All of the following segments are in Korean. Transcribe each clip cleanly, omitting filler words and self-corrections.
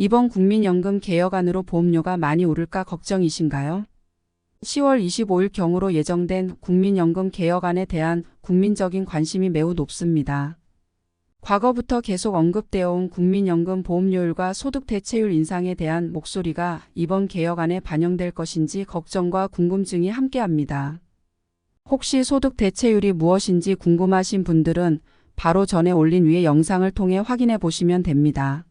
이번 국민연금 개혁안으로 보험료가 많이 오를까 걱정이신가요? 10월 25일경으로 예정된 국민연금 개혁안에 대한 국민적인 관심이 매우 높습니다. 과거부터 계속 언급되어 온 국민연금 보험료율과 소득 대체율 인상에 대한 목소리가 이번 개혁안에 반영될 것인지 걱정과 궁금증이 함께합니다. 혹시 소득 대체율이 무엇인지 궁금하신 분들은 바로 전에 올린 위의 영상을 통해 확인해 보시면 됩니다.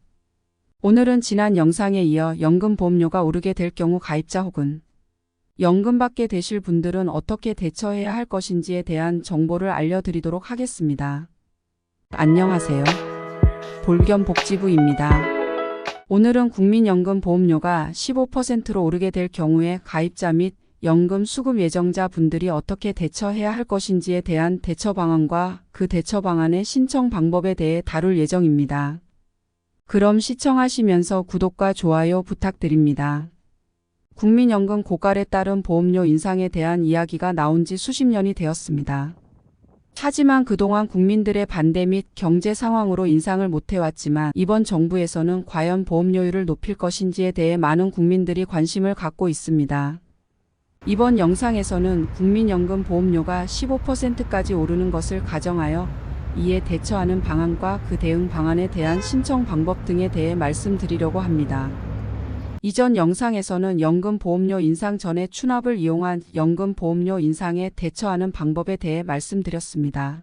오늘은 지난 영상에 이어 연금 보험료가 오르게 될 경우 가입자 혹은 연금 받게 되실 분들은 어떻게 대처해야 할 것인지에 대한 정보를 알려드리도록 하겠습니다. 안녕하세요. 볼겸복지부입니다. 오늘은 국민연금 보험료가 15%로 오르게 될 경우에 가입자 및 연금 수급 예정자 분들이 어떻게 대처해야 할 것인지에 대한 대처 방안과 그 대처 방안의 신청 방법에 대해 다룰 예정입니다. 그럼 시청하시면서 구독과 좋아요 부탁드립니다. 국민연금 고갈에 따른 보험료 인상에 대한 이야기가 나온 지 수십 년이 되었습니다. 하지만 그동안 국민들의 반대 및 경제 상황으로 인상을 못해왔지만 이번 정부에서는 과연 보험료율을 높일 것인지에 대해 많은 국민들이 관심을 갖고 있습니다. 이번 영상에서는 국민연금 보험료가 15%까지 오르는 것을 가정하여 이에 대처하는 방안과 그 대응 방안에 대한 신청 방법 등에 대해 말씀드리려고 합니다. 이전 영상에서는 연금 보험료 인상 전에 추납을 이용한 연금 보험료 인상에 대처하는 방법에 대해 말씀드렸습니다.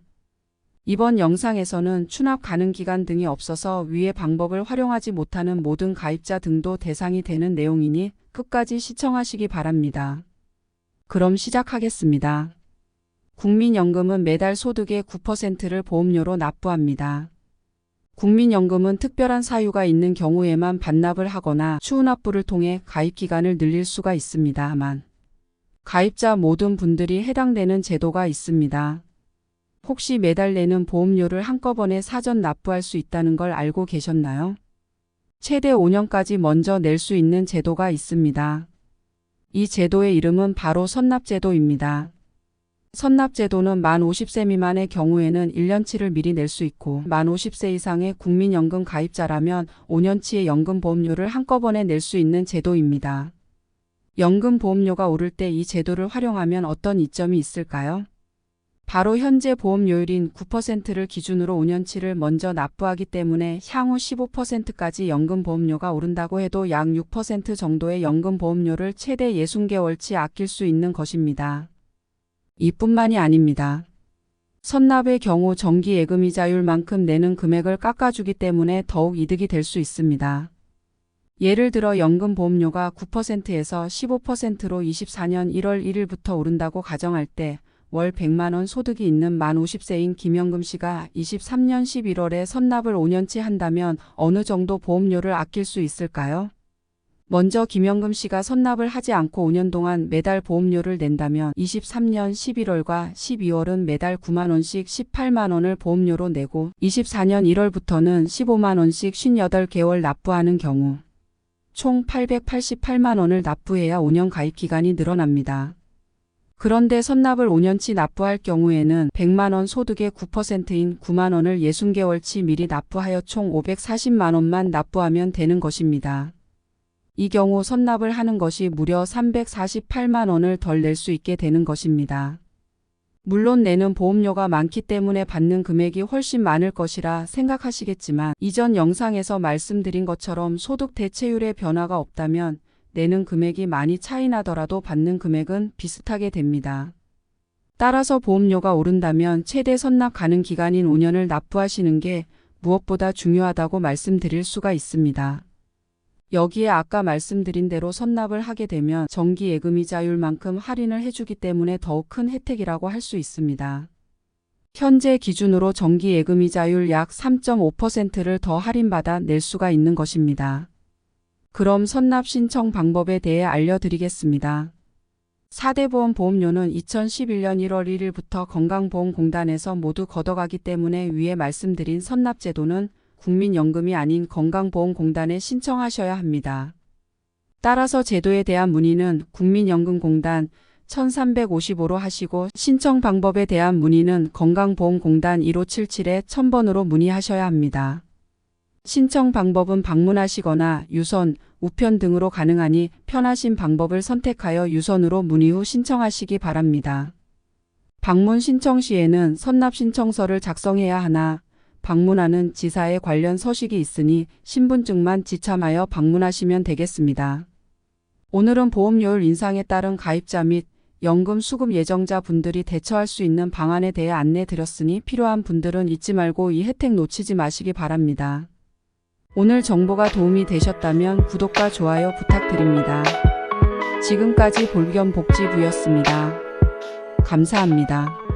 이번 영상에서는 추납 가능 기간 등이 없어서 위의 방법을 활용하지 못하는 모든 가입자 등도 대상이 되는 내용이니 끝까지 시청하시기 바랍니다. 그럼 시작하겠습니다. 국민연금은 매달 소득의 9%를 보험료로 납부합니다. 국민연금은 특별한 사유가 있는 경우에만 반납을 하거나 추후납부를 통해 가입기간을 늘릴 수가 있습니다만 가입자 모든 분들이 해당되는 제도가 있습니다. 혹시 매달 내는 보험료를 한꺼번에 사전 납부할 수 있다는 걸 알고 계셨나요? 최대 5년까지 먼저 낼 수 있는 제도가 있습니다. 이 제도의 이름은 바로 선납제도입니다. 선납제도는 만 50세 미만의 경우에는 1년치를 미리 낼 수 있고 만 50세 이상의 국민연금 가입자라면 5년치의 연금보험료를 한꺼번에 낼 수 있는 제도입니다. 연금보험료가 오를 때 이 제도를 활용하면 어떤 이점이 있을까요? 바로 현재 보험료율인 9%를 기준으로 5년치를 먼저 납부하기 때문에 향후 15%까지 연금보험료가 오른다고 해도 약 6% 정도의 연금보험료를 최대 60개월치 아낄 수 있는 것입니다. 이뿐만이 아닙니다. 선납의 경우 정기예금이자율만큼 내는 금액을 깎아주기 때문에 더욱 이득이 될 수 있습니다. 예를 들어 연금보험료가 9%에서 15%로 24년 1월 1일부터 오른다고 가정할 때 월 100만원 소득이 있는 만 50세인 김영금 씨가 23년 11월에 선납을 5년치 한다면 어느 정도 보험료를 아낄 수 있을까요? 먼저 김영금 씨가 선납을 하지 않고 5년 동안 매달 보험료를 낸다면 23년 11월과 12월은 매달 9만원씩 18만원을 보험료로 내고 24년 1월부터는 15만원씩 58개월 납부하는 경우 총 888만원을 납부해야 5년 가입기간이 늘어납니다. 그런데 선납을 5년치 납부할 경우에는 100만원 소득의 9%인 9만원을 60개월치 미리 납부하여 총 540만원만 납부하면 되는 것입니다. 이 경우 선납을 하는 것이 무려 348만원을 덜 낼 수 있게 되는 것입니다. 물론 내는 보험료가 많기 때문에 받는 금액이 훨씬 많을 것이라 생각하시겠지만 이전 영상에서 말씀드린 것처럼 소득 대체율의 변화가 없다면 내는 금액이 많이 차이 나더라도 받는 금액은 비슷하게 됩니다. 따라서 보험료가 오른다면 최대 선납 가능 기간인 5년을 납부하시는 게 무엇보다 중요하다고 말씀드릴 수가 있습니다. 여기에 아까 말씀드린 대로 선납을 하게 되면 정기예금이자율만큼 할인을 해주기 때문에 더욱 큰 혜택이라고 할 수 있습니다. 현재 기준으로 정기예금이자율 약 3.5%를 더 할인받아 낼 수가 있는 것입니다. 그럼 선납 신청 방법에 대해 알려드리겠습니다. 4대 보험 보험료는 2011년 1월 1일부터 건강보험공단에서 모두 걷어가기 때문에 위에 말씀드린 선납제도는 국민연금이 아닌 건강보험공단에 신청하셔야 합니다. 따라서 제도에 대한 문의는 국민연금공단 1355로 하시고 신청 방법에 대한 문의는 건강보험공단 1577-1000번으로 문의하셔야 합니다. 신청 방법은 방문하시거나 유선, 우편 등으로 가능하니 편하신 방법을 선택하여 유선으로 문의 후 신청하시기 바랍니다. 방문 신청 시에는 선납 신청서를 작성해야 하나 방문하는 지사에 관련 서식이 있으니 신분증만 지참하여 방문하시면 되겠습니다. 오늘은 보험료율 인상에 따른 가입자 및 연금 수급 예정자 분들이 대처할 수 있는 방안에 대해 안내 드렸으니 필요한 분들은 잊지 말고 이 혜택 놓치지 마시기 바랍니다. 오늘 정보가 도움이 되셨다면 구독과 좋아요 부탁드립니다. 지금까지 볼겸복지부였습니다. 감사합니다.